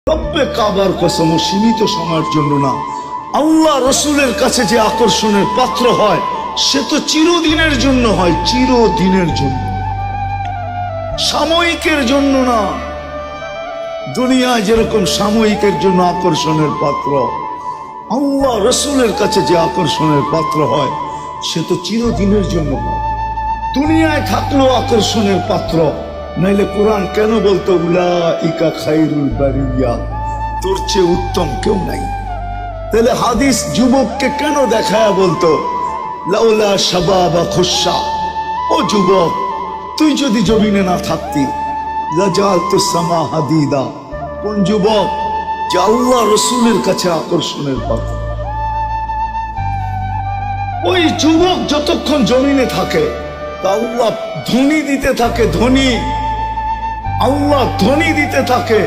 রব্বে কাবার কসম, সীমিত সময়ের জন্য না। আল্লাহ রসুলের কাছে যে আকর্ষণের পাত্র হয় সে তো চিরদিনের জন্য হয়, চিরদিনের জন্য, সাময়িকের জন্য না। দুনিয়ায় যেরকম সাময়িকের জন্য আকর্ষণের পাত্র, আল্লাহ রসুলের কাছে যে আকর্ষণের পাত্র হয় সে তো চিরদিনের জন্য হয়। দুনিয়ায় থাকলেও আকর্ষণের পাত্র, নাইলে কোরআন কেন বলতো উলাইকা খায়রুল বারিয়া, তোর চেয়ে উত্তম কেউ নাই? তাহলে হাদিস যুবককে কেন দেখায় বলতো লাউলা শাবাবা খুশা, ও যুবক তুই যদি জমিনে না থাকতি লাজালতুস সামা হাদিদা। কোন যুবক? যে আল্লাহ রসুলের কাছে আকর্ষণের পাত্র। ওই যুবক যতক্ষণ জমিনে থাকে আল্লাহ ধনী দিতে থাকে, ধনী, আল্লাহ ধনী দিতে থাকে।